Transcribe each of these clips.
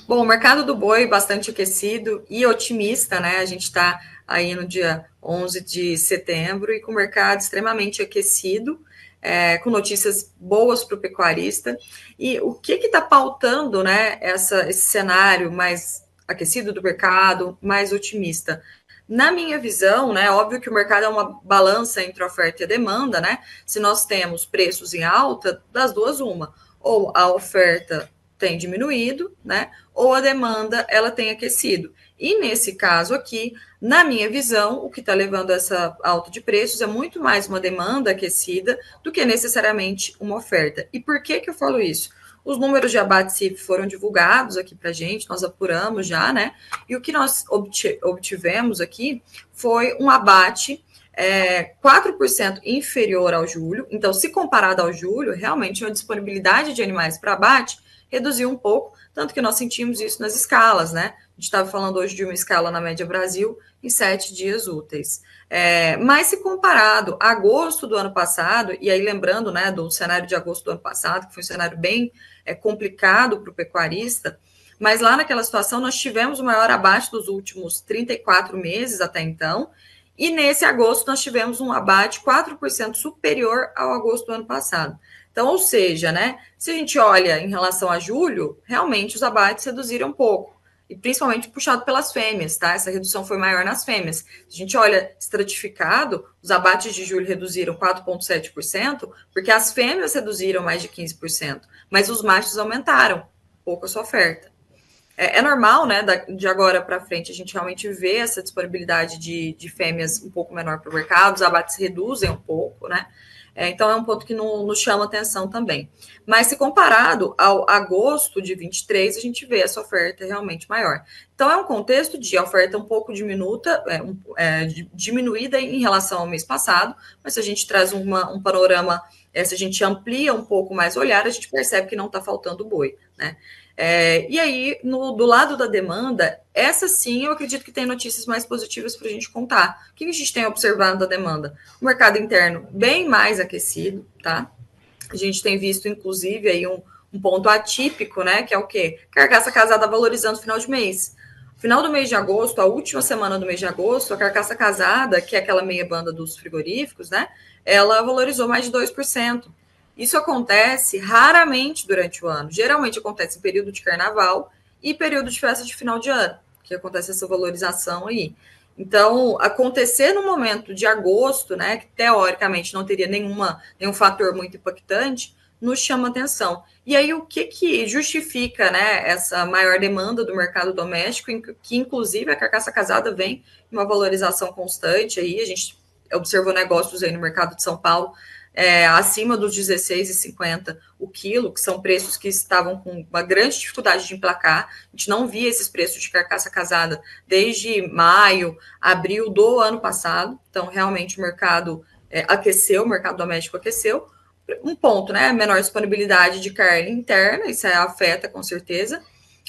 Bom, o mercado do boi bastante aquecido e otimista, né? A gente está aí no dia 11 de setembro e com o mercado extremamente aquecido, com notícias boas para o pecuarista. E o que está pautando, né, esse cenário mais aquecido do mercado, mais otimista? Na minha visão, né, óbvio que o mercado é uma balança entre a oferta e a demanda, né? Se nós temos preços em alta, das duas, uma. Ou a oferta tem diminuído, né? Ou a demanda ela tem aquecido. E nesse caso aqui, na minha visão, o que está levando essa alta de preços é muito mais uma demanda aquecida do que necessariamente uma oferta. E por que eu falo isso? Os números de abate CIF foram divulgados aqui para a gente, nós apuramos já, né? E o que nós obtivemos aqui foi um abate 4% inferior ao julho. Então, se comparado ao julho, realmente a disponibilidade de animais para abate reduziu um pouco, tanto que nós sentimos isso nas escalas, né? A gente estava falando hoje de uma escala na média Brasil em 7 dias úteis. Mas se comparado a agosto do ano passado, e aí lembrando, né, do cenário de agosto do ano passado, que foi um cenário bem complicado para o pecuarista, mas lá naquela situação nós tivemos o maior abate dos últimos 34 meses até então, e nesse agosto nós tivemos um abate 4% superior ao agosto do ano passado. Então, ou seja, né, se a gente olha em relação a julho, realmente os abates reduziram um pouco, e principalmente puxado pelas fêmeas, tá? Essa redução foi maior nas fêmeas. Se a gente olha estratificado, os abates de julho reduziram 4,7%, porque as fêmeas reduziram mais de 15%, mas os machos aumentaram pouco a sua oferta. É normal, né, de agora para frente, a gente realmente vê essa disponibilidade de fêmeas um pouco menor para o mercado, os abates reduzem um pouco, né? Então, é um ponto que nos chama atenção também. Mas, se comparado ao agosto de 23, a gente vê essa oferta realmente maior. Então, é um contexto de oferta um pouco diminuta, diminuída em relação ao mês passado, mas se a gente traz um panorama, se a gente amplia um pouco mais o olhar, a gente percebe que não está faltando boi, né? E aí, do lado da demanda, essa sim eu acredito que tem notícias mais positivas para a gente contar. O que a gente tem observado da demanda? O mercado interno bem mais aquecido, tá? A gente tem visto, inclusive, aí um ponto atípico, né? Que é o quê? Carcaça casada valorizando no final de mês. Final do mês de agosto, a última semana do mês de agosto, a carcaça casada, que é aquela meia banda dos frigoríficos, né? Ela valorizou mais de 2%. Isso acontece raramente durante o ano. Geralmente acontece em período de carnaval e período de festa de final de ano, que acontece essa valorização aí. Então, acontecer no momento de agosto, né, que teoricamente não teria nenhum fator muito impactante, nos chama atenção. E aí, o que justifica, né, essa maior demanda do mercado doméstico, que inclusive a carcaça casada vem em uma valorização constante aí, a gente observou negócios aí no mercado de São Paulo acima dos R$16,50 o quilo, que são preços que estavam com uma grande dificuldade de emplacar. A gente não via esses preços de carcaça casada desde maio, abril do ano passado. Então, realmente, o mercado aqueceu, o mercado doméstico aqueceu. Um ponto, né? Menor disponibilidade de carne interna, isso afeta com certeza.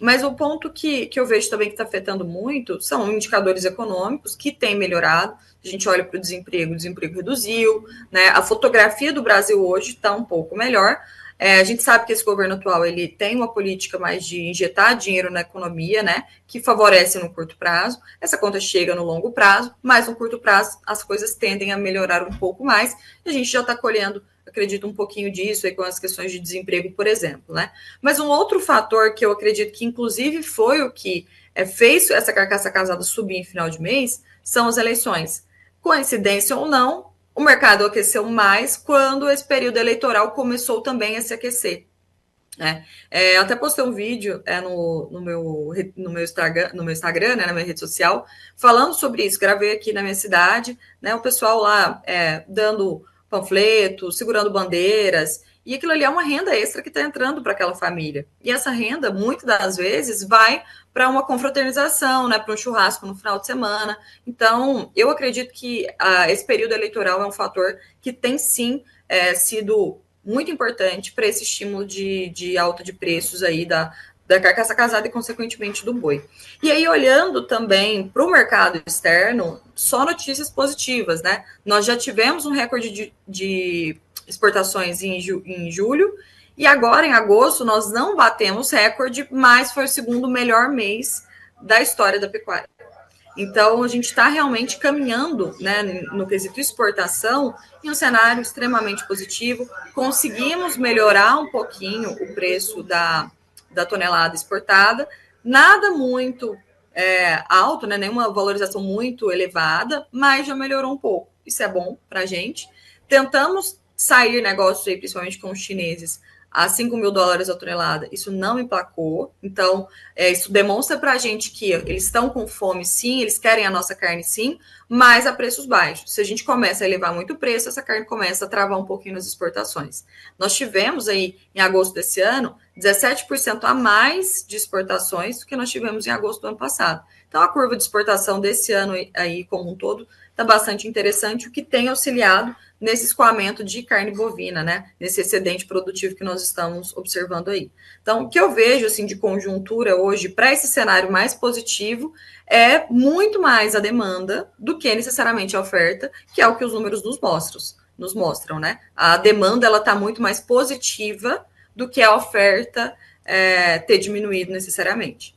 Mas o ponto que eu vejo também que está afetando muito são indicadores econômicos que têm melhorado. A gente olha para o desemprego reduziu, né? A fotografia do Brasil hoje está um pouco melhor. A gente sabe que esse governo atual ele tem uma política mais de injetar dinheiro na economia, né? Que favorece no curto prazo. Essa conta chega no longo prazo, mas no curto prazo as coisas tendem a melhorar um pouco mais. E a gente já está colhendo, acredito, um pouquinho disso aí com as questões de desemprego, por exemplo, né? Mas um outro fator que eu acredito que, inclusive, foi o que fez essa carcaça casada subir em final de mês são as eleições. Coincidência ou não, o mercado aqueceu mais quando esse período eleitoral começou também a se aquecer. Né? Até postei um vídeo no meu Instagram, né, na minha rede social, falando sobre isso. Gravei aqui na minha cidade, né, o pessoal lá dando panfletos, segurando bandeiras, e aquilo ali é uma renda extra que está entrando para aquela família. E essa renda, muitas das vezes, vai para uma confraternização, né, para um churrasco no final de semana. Então, eu acredito que esse período eleitoral é um fator que tem, sim, sido muito importante para esse estímulo de alta de preços aí da carcaça casada e, consequentemente, do boi. E aí, olhando também para o mercado externo, só notícias positivas, né? Nós já tivemos um recorde de exportações em julho E agora, em agosto, nós não batemos recorde, mas foi o segundo melhor mês da história da pecuária. Então, a gente está realmente caminhando, né, no quesito exportação, em um cenário extremamente positivo. Conseguimos melhorar um pouquinho o preço da tonelada exportada, nada muito alto, né, nenhuma valorização muito elevada, mas já melhorou um pouco. Isso é bom para a gente. Tentamos sair negócios aí, principalmente com os chineses, a $5.000 a tonelada, isso não emplacou. Então, isso demonstra para a gente que eles estão com fome, sim, eles querem a nossa carne, sim, mas a preços baixos. Se a gente começa a elevar muito o preço, essa carne começa a travar um pouquinho nas exportações. Nós tivemos aí, em agosto desse ano, 17% a mais de exportações do que nós tivemos em agosto do ano passado. Então, a curva de exportação desse ano aí, como um todo, está bastante interessante, o que tem auxiliado nesse escoamento de carne bovina, né? Nesse excedente produtivo que nós estamos observando aí. Então, o que eu vejo assim de conjuntura hoje para esse cenário mais positivo é muito mais a demanda do que necessariamente a oferta, que é o que os números nos mostram, né? A demanda ela está muito mais positiva do que a oferta ter diminuído necessariamente.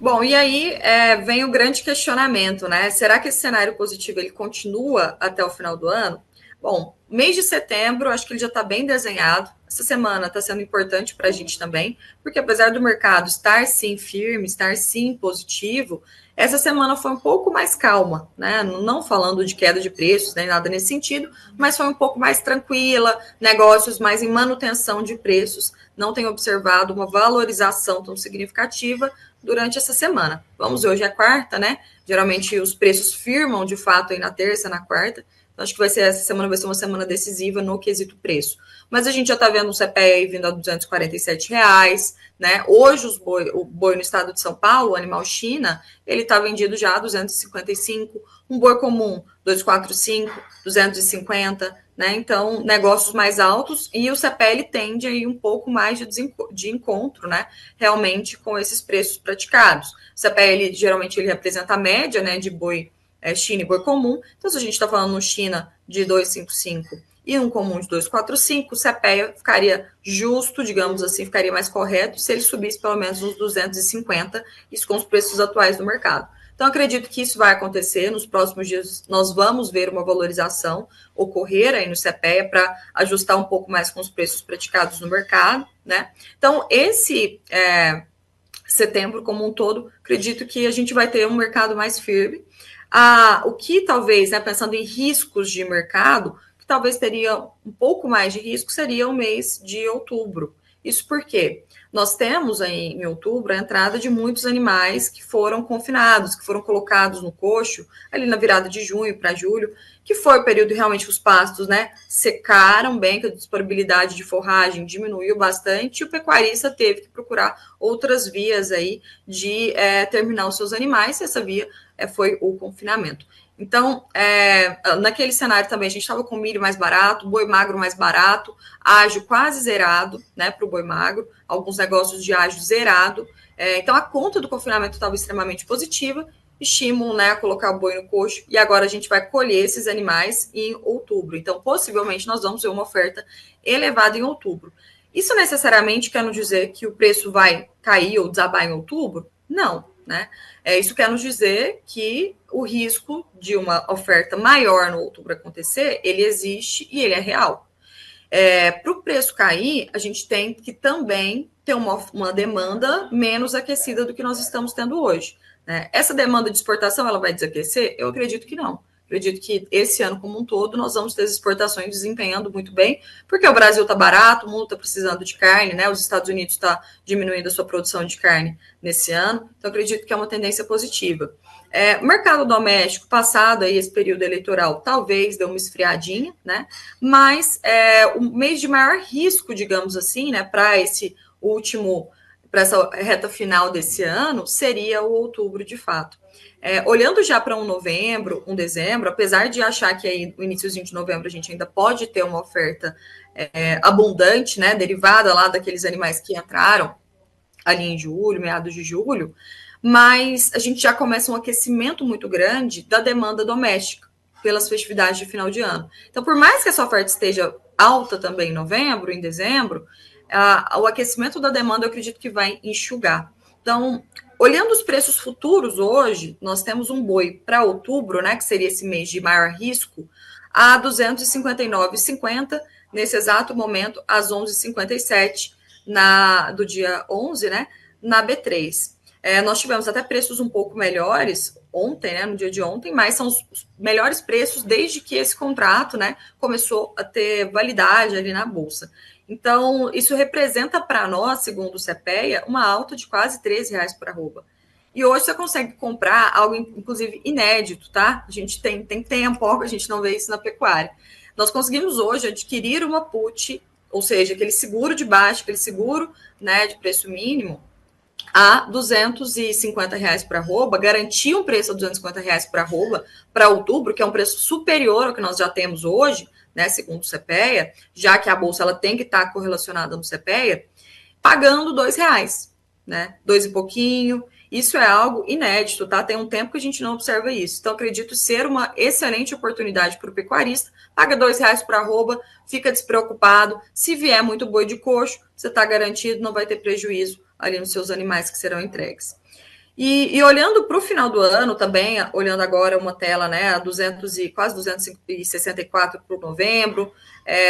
Bom, e aí vem o grande questionamento, né? Será que esse cenário positivo ele continua até o final do ano? Bom, mês de setembro, acho que ele já está bem desenhado. Essa semana está sendo importante para a gente também, porque apesar do mercado estar sim firme, estar sim positivo, essa semana foi um pouco mais calma, né? Não falando de queda de preços, nem nada nesse sentido, mas foi um pouco mais tranquila, negócios mais em manutenção de preços, não tem observado uma valorização tão significativa durante essa semana. Vamos ver, hoje é quarta, né? Geralmente os preços firmam de fato aí na terça, na quarta. Então, acho que essa semana vai ser uma semana decisiva no quesito preço. Mas a gente já está vendo o CPEA aí vindo a R$247, né? Hoje o boi no estado de São Paulo, o animal China, ele está vendido já a 255, um boi comum 245, 250, né? Então, negócios mais altos e o CPEA ele tende aí um pouco mais de encontro, né? Realmente com esses preços praticados. O CPEA ele geralmente ele representa a média, né, de boi China e boi comum. Então, se a gente está falando no China de 255 e um comum de 245, o CPEA ficaria justo, digamos assim, ficaria mais correto se ele subisse pelo menos uns 250, isso com os preços atuais do mercado. Então, acredito que isso vai acontecer. Nos próximos dias, nós vamos ver uma valorização ocorrer aí no CPEA para ajustar um pouco mais com os preços praticados no mercado, né? Então, esse setembro como um todo, acredito que a gente vai ter um mercado mais firme. O que talvez, né, pensando em riscos de mercado, que talvez teria um pouco mais de risco, seria o mês de outubro. Isso porque nós temos aí em outubro a entrada de muitos animais que foram confinados, que foram colocados no coxo, ali na virada de junho para julho, que foi o período realmente que os pastos, né, secaram bem, que a disponibilidade de forragem diminuiu bastante, e o pecuarista teve que procurar outras vias aí de terminar os seus animais, e essa via foi o confinamento. Então, naquele cenário também, a gente estava com milho mais barato, boi magro mais barato, ágio quase zerado, né, para o boi magro, alguns negócios de ágio zerado. Então, a conta do confinamento estava extremamente positiva, estímulo, né, a colocar o boi no coxo, e agora a gente vai colher esses animais em outubro. Então, possivelmente, nós vamos ver uma oferta elevada em outubro. Isso necessariamente quer nos dizer que o preço vai cair ou desabar em outubro? Não, né? Isso quer nos dizer que o risco de uma oferta maior no outubro acontecer, ele existe e ele é real. Para o preço cair, a gente tem que também ter uma demanda menos aquecida do que nós estamos tendo hoje, né? Essa demanda de exportação, ela vai desaquecer? Eu acredito que não. Acredito que esse ano como um todo nós vamos ter as exportações desempenhando muito bem, porque o Brasil está barato, o mundo está precisando de carne, né? Os Estados Unidos está diminuindo a sua produção de carne nesse ano, então acredito que é uma tendência positiva. O mercado doméstico, passado aí esse período eleitoral, talvez deu uma esfriadinha, né? Mas o mês de maior risco, digamos assim, né, para essa reta final desse ano, seria o outubro, de fato. Olhando já para um novembro, um dezembro, apesar de achar que aí no iníciozinho de novembro a gente ainda pode ter uma oferta abundante, né, derivada lá daqueles animais que entraram ali em julho, meados de julho, mas a gente já começa um aquecimento muito grande da demanda doméstica pelas festividades de final de ano. Então, por mais que essa oferta esteja alta também em novembro, em dezembro, o aquecimento da demanda, eu acredito que vai enxugar. Então, olhando os preços futuros hoje, nós temos um boi para outubro, né, que seria esse mês de maior risco, a R$ 259,50, nesse exato momento, às 11h57 do dia 11, né, na B3. Nós tivemos até preços um pouco melhores ontem, né, no dia de ontem, mas são os melhores preços desde que esse contrato, né, começou a ter validade ali na Bolsa. Então, isso representa para nós, segundo o CPEA, uma alta de quase R$13 por arroba. E hoje você consegue comprar algo, inclusive, inédito, tá? A gente tem tempo, a gente não vê isso na pecuária. Nós conseguimos hoje adquirir uma put, ou seja, aquele seguro de baixo, aquele seguro, né, de preço mínimo, a R$250 por arroba, garantir um preço a R$250 por arroba para outubro, que é um preço superior ao que nós já temos hoje, né, segundo o CPEA, já que a bolsa ela tem que estar correlacionada no CPEA, pagando R$2, né, 2 e pouquinho. Isso é algo inédito, tá? Tem um tempo que a gente não observa isso. Então, acredito ser uma excelente oportunidade para o pecuarista. Paga R$2 por arroba, fica despreocupado. Se vier muito boi de coxo, você está garantido, não vai ter prejuízo ali nos seus animais que serão entregues. E olhando para o final do ano também, olhando agora uma tela, né, a quase 264 para o novembro,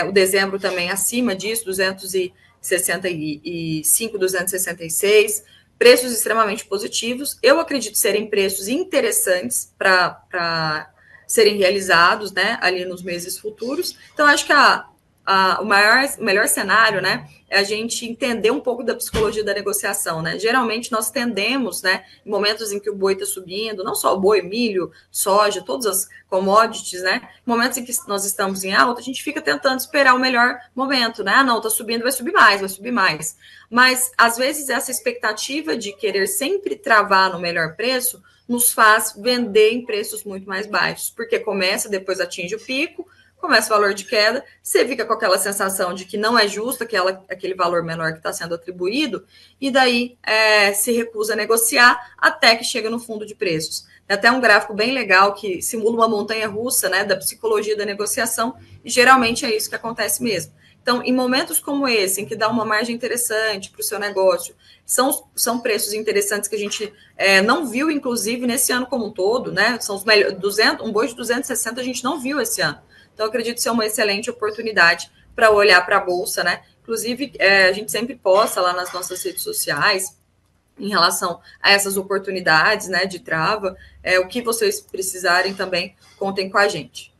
o dezembro também acima disso, 265, 266, preços extremamente positivos. Eu acredito serem preços interessantes para serem realizados, né, ali nos meses futuros. Então, acho que o melhor cenário, né, é a gente entender um pouco da psicologia da negociação, né? Geralmente nós tendemos, né, em momentos em que o boi está subindo, não só o boi, milho, soja, todas as commodities, né? Em momentos em que nós estamos em alta, a gente fica tentando esperar o melhor momento, né? Ah, não, está subindo, vai subir mais, vai subir mais. Mas, às vezes, essa expectativa de querer sempre travar no melhor preço nos faz vender em preços muito mais baixos, porque começa, depois atinge o pico, começa o valor de queda, você fica com aquela sensação de que não é justo aquele valor menor que está sendo atribuído, e daí se recusa a negociar até que chega no fundo de preços. Tem até um gráfico bem legal que simula uma montanha-russa, né, da psicologia da negociação, e geralmente é isso que acontece mesmo. Então, em momentos como esse, em que dá uma margem interessante para o seu negócio, são preços interessantes que a gente não viu, inclusive, nesse ano como um todo, né? São os melhores, um boi de 260 a gente não viu esse ano. Então, eu acredito ser uma excelente oportunidade para olhar para a Bolsa, né? Inclusive, a gente sempre posta lá nas nossas redes sociais em relação a essas oportunidades, né, de trava. O que vocês precisarem também, contem com a gente.